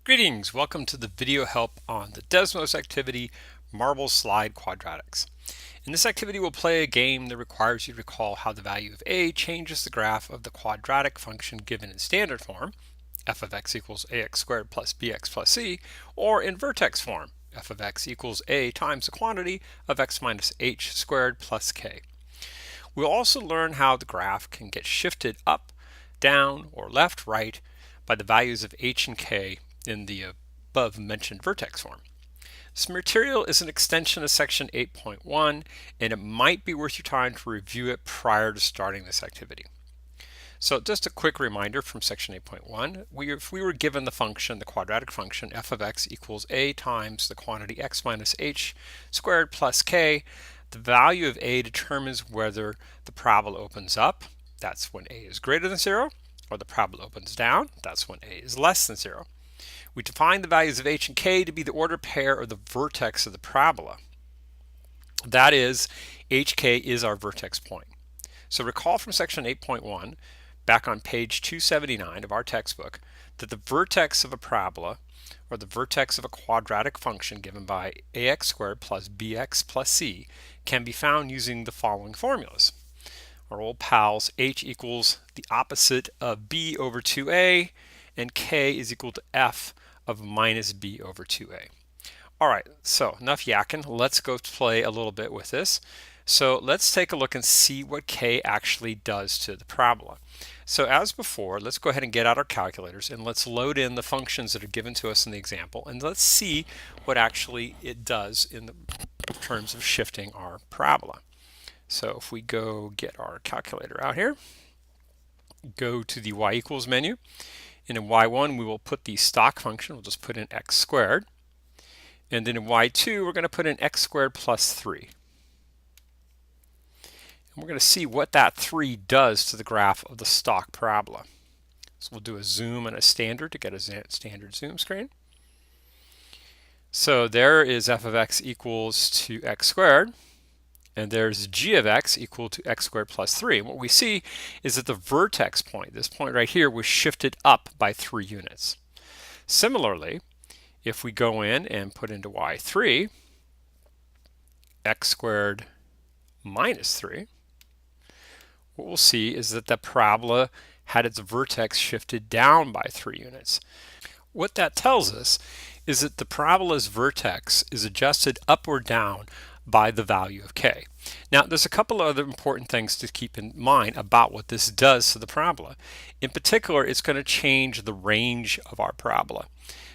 Greetings, welcome to the video help on the Desmos activity, Marble Slide Quadratics. In this activity we'll play a game that requires you to recall how the value of a changes the graph of the quadratic function given in standard form, f of x equals ax squared plus bx plus c, or in vertex form, f of x equals a times the quantity of x minus h squared plus k. We'll also learn how the graph can get shifted up, down, or left, right by the values of h and k in the above mentioned vertex form. This material is an extension of section 8.1 and it might be worth your time to review it prior to starting this activity. So just a quick reminder from section 8.1, if we were given the function, the quadratic function f of x equals a times the quantity x minus h squared plus k, the value of a determines whether the parabola opens up, that's when a is greater than 0, or the parabola opens down, that's when a is less than 0. We define the values of h and k to be the ordered pair of the vertex of the parabola. That is, hk is our vertex point. So recall from section 8.1, back on page 279 of our textbook, that the vertex of a parabola, or the vertex of a quadratic function given by ax squared plus bx plus c, can be found using the following formulas. Our old pals, h equals the opposite of b over 2a, and k is equal to f of minus b over 2a. All right, so enough yakking. Let's go play a little bit with this. So let's take a look and see what k actually does to the parabola. So as before, let's go ahead and get out our calculators and let's load in the functions that are given to us in the example, and let's see what actually it does in the terms of shifting our parabola. So if we go get our calculator out here, go to the y equals menu, and in y1 we will put the stock function, we'll just put in x squared, and then in y2 we're going to put in x squared plus 3. And we're going to see what that 3 does to the graph of the stock parabola. So we'll do a zoom and a standard to get a standard zoom screen. So there is f of x equals to x squared, and there's g of x equal to x squared plus 3. And what we see is that the vertex point, this point right here, was shifted up by 3 units. Similarly, if we go in and put into y3 x squared minus 3, what we'll see is that the parabola had its vertex shifted down by 3 units. What that tells us is that the parabola's vertex is adjusted up or down by the value of k. Now there's a couple of other important things to keep in mind about what this does to the parabola. In particular, it's going to change the range of our parabola.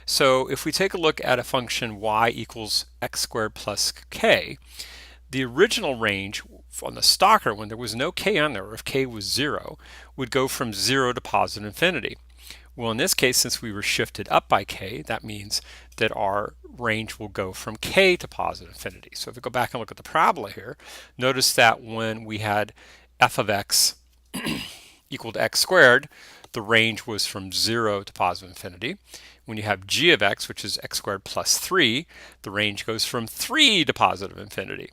So if we take a look at a function y equals x squared plus k, the original range on the stalker, when there was no k on there, or if k was 0, would go from 0 to positive infinity. Well, in this case, since we were shifted up by k, that means that our range will go from k to positive infinity. So if we go back and look at the parabola here, notice that when we had f of x equal to x squared, the range was from 0 to positive infinity. When you have g of x, which is x squared plus 3, the range goes from 3 to positive infinity.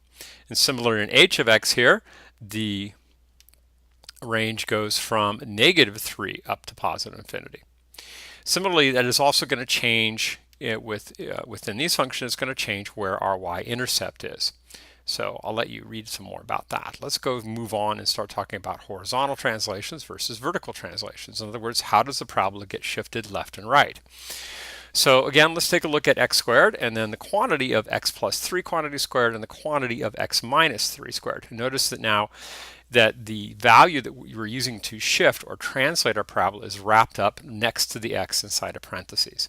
And similar in h of x here, the range goes from negative 3 up to positive infinity. Similarly, that is also going to change within these functions, it's going to change where our y-intercept is. So I'll let you read some more about that. Let's go move on and start talking about horizontal translations versus vertical translations. In other words, how does the parabola get shifted left and right? So again, let's take a look at x squared and then the quantity of x plus 3 quantity squared and the quantity of x minus 3 squared. Notice that now that the value that we were using to shift or translate our parabola is wrapped up next to the x inside of parentheses.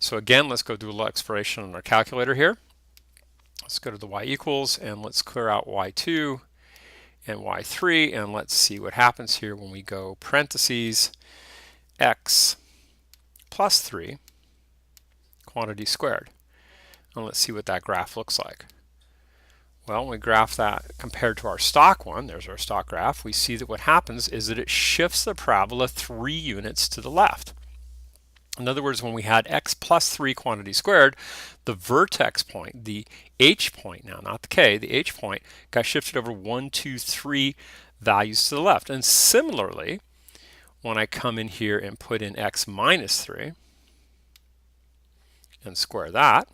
So again, let's go do a little exploration on our calculator here. Let's go to the y equals and let's clear out y2 and y3 and let's see what happens here when we go parentheses x plus 3 quantity squared. And let's see what that graph looks like. Well, when we graph that compared to our stock one, there's our stock graph, we see that what happens is that it shifts the parabola 3 units to the left. In other words, when we had x plus 3 quantity squared, the vertex point, the h point now, not the k, the h point, got shifted over 1, 2, 3 values to the left. And similarly, when I come in here and put in x minus 3, and square that,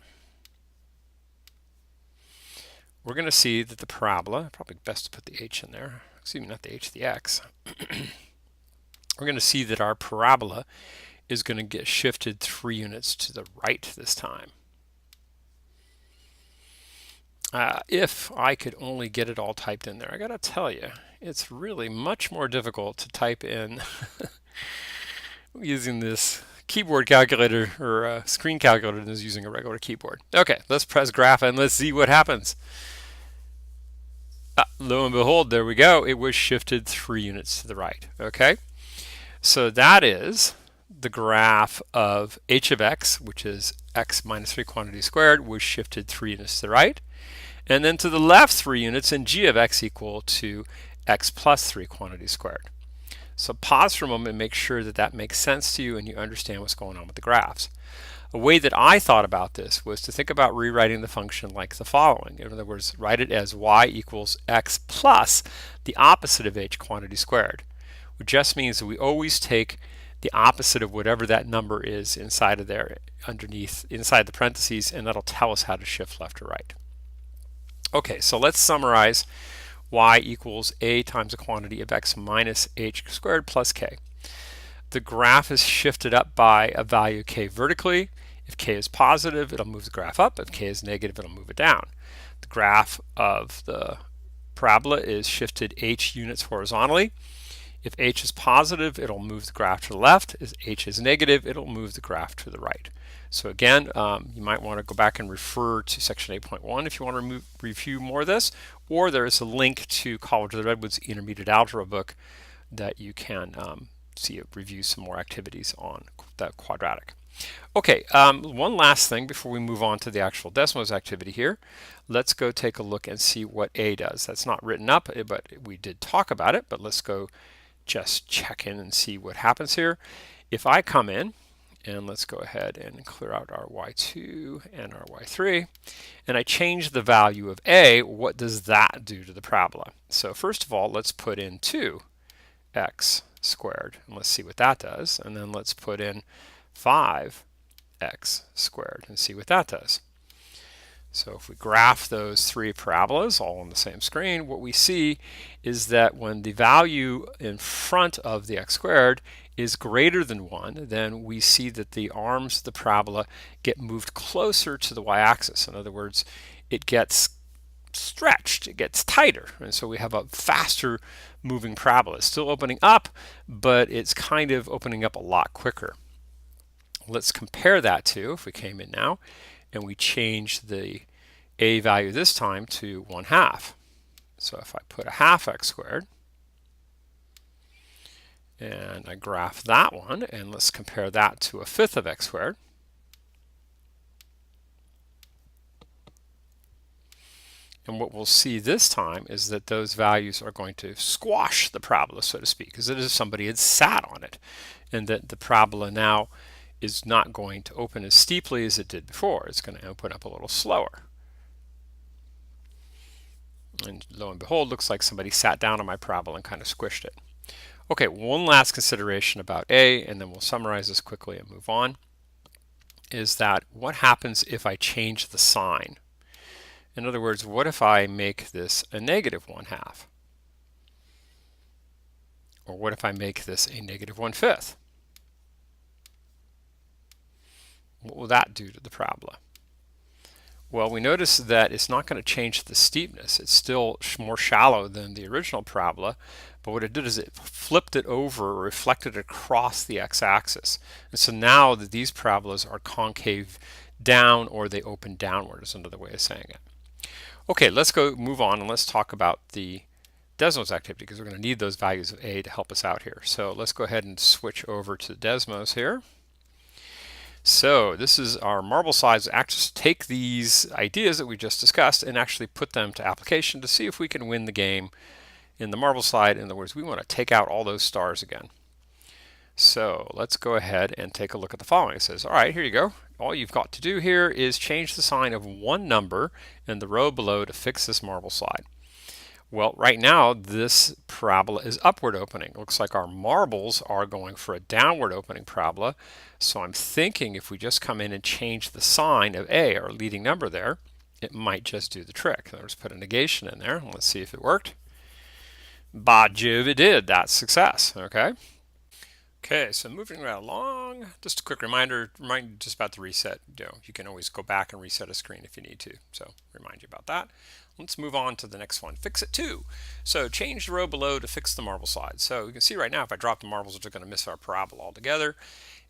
we're going to see that the parabola, probably best to put the h in there, excuse me, not the h, the x. We're going to see that our parabola is going to get shifted 3 units to the right this time. If I could only get it all typed in there, I got to tell you, it's really much more difficult to type in using this keyboard calculator or screen calculator than using a regular keyboard. Okay, let's press graph and let's see what happens. Lo and behold, there we go. It was shifted 3 units to the right. Okay, so that is the graph of h of x, which is x minus 3 quantity squared, was shifted 3 units to the right. And then to the left 3 units, and g of x equal to x plus 3 quantity squared. So pause for a moment and make sure that that makes sense to you and you understand what's going on with the graphs. A way that I thought about this was to think about rewriting the function like the following. In other words, write it as y equals x plus the opposite of h quantity squared, which just means that we always take the opposite of whatever that number is inside of there, underneath, inside the parentheses, and that'll tell us how to shift left or right. Okay, so let's summarize y equals a times a quantity of x minus h squared plus k. The graph is shifted up by a value k vertically. If k is positive, it'll move the graph up. If k is negative, it'll move it down. The graph of the parabola is shifted h units horizontally. If h is positive, it'll move the graph to the left. If h is negative, it'll move the graph to the right. So again, you might want to go back and refer to section 8.1 if you want to review more of this, or there is a link to College of the Redwoods Intermediate Algebra book that you can review some more activities on the quadratic. Okay, one last thing before we move on to the actual Desmos activity here. Let's go take a look and see what A does. That's not written up, but we did talk about it, but let's go just check in and see what happens here. If I come in, and let's go ahead and clear out our y2 and our y3, and I change the value of A, what does that do to the parabola? So first of all, let's put in 2x squared, and let's see what that does. And then let's put in 5x squared and see what that does. So if we graph those 3 parabolas all on the same screen, what we see is that when the value in front of the x squared is greater than 1, then we see that the arms of the parabola get moved closer to the y-axis. In other words, it gets stretched, it gets tighter, and so we have a faster moving parabola. It's still opening up, but it's kind of opening up a lot quicker. Let's compare that to, if we came in now, and we change the a value this time to 1/2. So if I put a half x squared, and I graph that one, and let's compare that to a 1/5 of x squared. And what we'll see this time is that those values are going to squash the parabola, so to speak, as if somebody had sat on it, and that the parabola now is not going to open as steeply as it did before. It's going to open up a little slower. And lo and behold, looks like somebody sat down on my parabola and kind of squished it. Okay, one last consideration about A, and then we'll summarize this quickly and move on, is that what happens if I change the sign? In other words, what if I make this a negative 1/2? Or what if I make this a negative 1/5? What will that do to the parabola? Well, we notice that it's not going to change the steepness. It's still more shallow than the original parabola, but what it did is it flipped it over, or reflected across the x-axis. And so now that these parabolas are concave down, or they open downward, is another way of saying it. Okay, let's go move on and let's talk about the Desmos activity, because we're going to need those values of A to help us out here. So let's go ahead and switch over to Desmos here. So this is our marble slides. Actually take these ideas that we just discussed and actually put them to application to see if we can win the game in the marble slide. In other words, we want to take out all those stars again. So let's go ahead and take a look at the following. It says, all right, here you go. All you've got to do here is change the sign of one number in the row below to fix this marble slide. Well, right now, this parabola is upward opening. It looks like our marbles are going for a downward opening parabola. So I'm thinking if we just come in and change the sign of A, our leading number there, it might just do the trick. Let's put a negation in there. Let's see if it worked. Bah Jove, it did. That's success. Okay. Okay, so moving right along, just a quick remind you just about the reset. You can always go back and reset a screen if you need to. So remind you about that. Let's move on to the next one. Fix it 2. So change the row below to fix the marble slide. So you can see right now if I drop the marbles, we're going to miss our parabola altogether.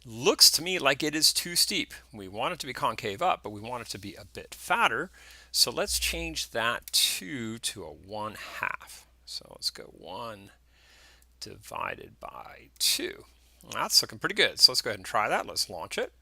Looks to me like it is too steep. We want it to be concave up, but we want it to be a bit fatter. So let's change that 2 to a 1/2. So let's go 1 divided by 2. That's looking pretty good. So let's go ahead and try that. Let's launch it.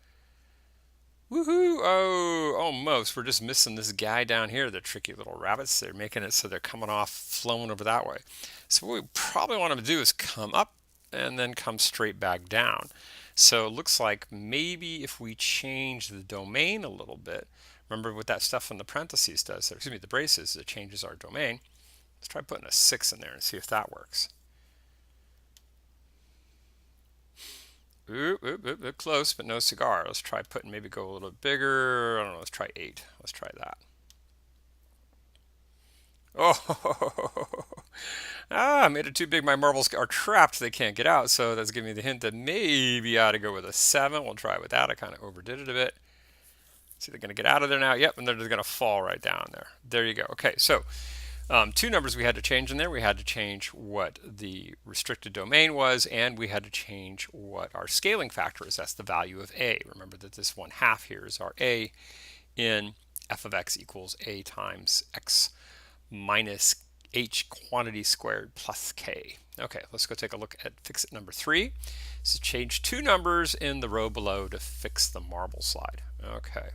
Woohoo! Oh, almost. We're just missing this guy down here, the tricky little rabbits. They're making it so they're coming off, flowing over that way. So what we probably want them to do is come up and then come straight back down. So it looks like maybe if we change the domain a little bit, remember what that stuff in the parentheses does, excuse me, the braces, it changes our domain. Let's try putting a 6 in there and see if that works. Oop, close, but no cigar. Let's try putting, maybe go a little bigger. I don't know, let's try 8. Let's try that. Oh, I made it too big. My marbles are trapped. They can't get out. So that's giving me the hint that maybe I ought to go with a 7. We'll try it with that. I kind of overdid it a bit. See, they're going to get out of there now. Yep, and they're just going to fall right down there. There you go. Okay, so 2 numbers we had to change in there. We had to change what the restricted domain was, and we had to change what our scaling factor is. That's the value of A. Remember that this 1/2 here is our A in f of x equals A times x minus h quantity squared plus k. Okay, let's go take a look at fix it number 3. So change 2 numbers in the row below to fix the marble slide. Okay.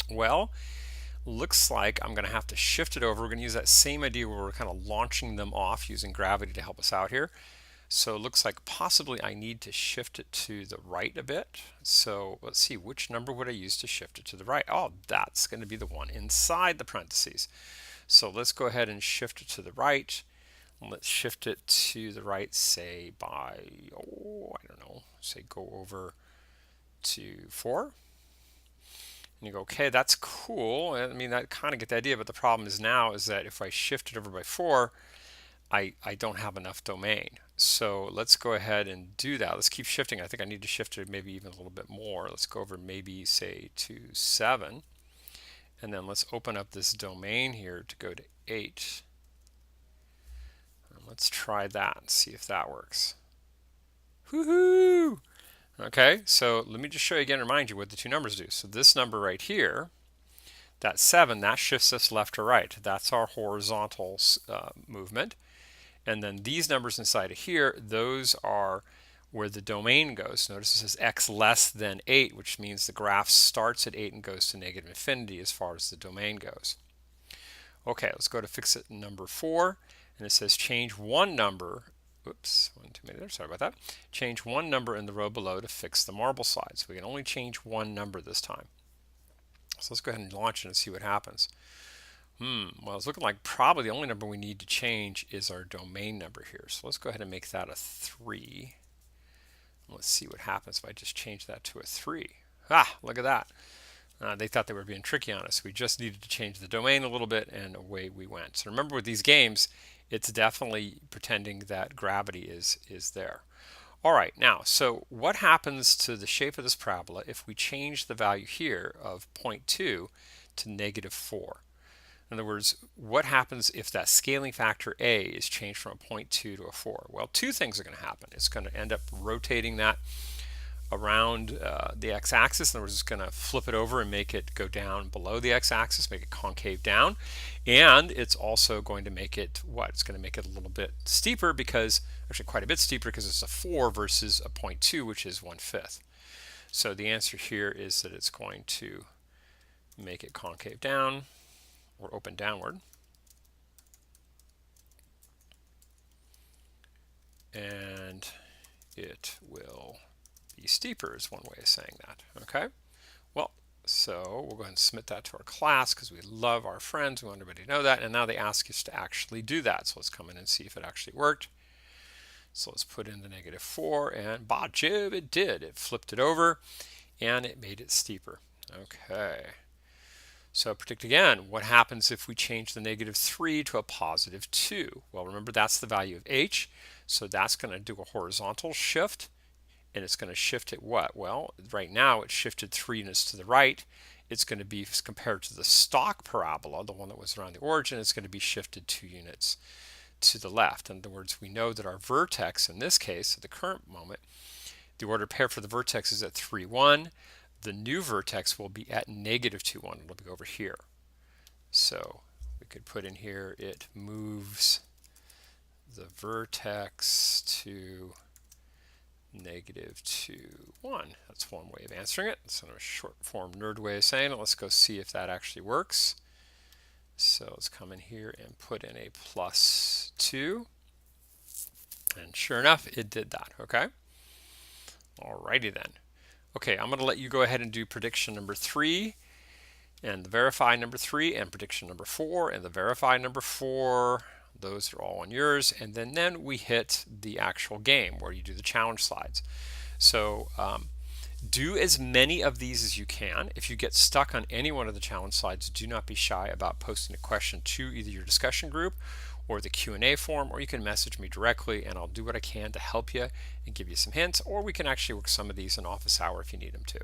Well, looks like I'm going to have to shift it over. We're going to use that same idea where we're kind of launching them off using gravity to help us out here. So it looks like possibly I need to shift it to the right a bit. So let's see, which number would I use to shift it to the right? Oh, that's going to be the one inside the parentheses. So let's go ahead and shift it to the right. Let's shift it to the right, say by, I don't know, say go over to 4. And you go, okay, that's cool. I mean, I kind of get the idea, but the problem is now is that if I shift it over by 4, I don't have enough domain. So let's go ahead and do that. Let's keep shifting. I think I need to shift it maybe even a little bit more. Let's go over maybe say to 7. And then let's open up this domain here to go to 8. And let's try that and see if that works. Woohoo! Okay, so let me just show you again, remind you what the 2 numbers do. So this number right here, that 7, that shifts us left to right. That's our horizontal movement. And then these numbers inside of here, those are where the domain goes. Notice it says x less than 8, which means the graph starts at 8 and goes to negative infinity as far as the domain goes. Okay, let's go to fix it number 4. And it says change 1 number. Oops, 1 too many there, sorry about that. Change 1 number in the row below to fix the marble slide. So we can only change 1 number this time. So let's go ahead and launch it and see what happens. Well, it's looking like probably the only number we need to change is our domain number here. So let's go ahead and make that a 3. Let's see what happens if I just change that to a 3. Ah, look at that. They thought they were being tricky on us. We just needed to change the domain a little bit and away we went. So remember with these games, it's definitely pretending that gravity is there. All right, now, so what happens to the shape of this parabola if we change the value here of 0.2 to -4? In other words, what happens if that scaling factor A is changed from a 0.2 to a 4? Well, 2 things are going to happen. It's going to end up rotating that around the x-axis. In other words, it's going to flip it over and make it go down below the x-axis, make it concave down. And it's also going to make it what? It's going to make it a little bit steeper because, actually quite a bit steeper because it's a 4 versus a 0.2, which is 1/5. So the answer here is that it's going to make it concave down or open downward. And it will be steeper is one way of saying that. Okay. Well, So we'll go ahead and submit that to our class because we love our friends. We want everybody to know that. And now they ask us to actually do that. So let's come in and see if it actually worked. So let's put in the -4, and bah jib, it did. It flipped it over and it made it steeper. Okay. So predict again, what happens if we change the -3 to a +2? Well, remember that's the value of h. So that's going to do a horizontal shift. And it's going to shift it what? Well, right now it's shifted 3 units to the right. It's going to be, compared to the stock parabola, the one that was around the origin, it's going to be shifted 2 units to the left. In other words, we know that our vertex, in this case, at the current moment, the ordered pair for the vertex is at 3, 1. The new vertex will be at -2, 1. It'll be over here. So we could put in here, it moves the vertex to -2, 1. That's one way of answering it. It's a short form nerd way of saying it. Let's go see if that actually works. So let's come in here and put in a +2. And sure enough, it did that. Okay. Alrighty then. Okay, I'm going to let you go ahead and do prediction number 3 and the verify number 3 and prediction number 4 and the verify number 4. Those are all on yours. And then we hit the actual game where you do the challenge slides. So do as many of these as you can. If you get stuck on any one of the challenge slides, do not be shy about posting a question to either your discussion group or the Q&A form, or you can message me directly and I'll do what I can to help you and give you some hints, or we can actually work some of these in office hour if you need them to.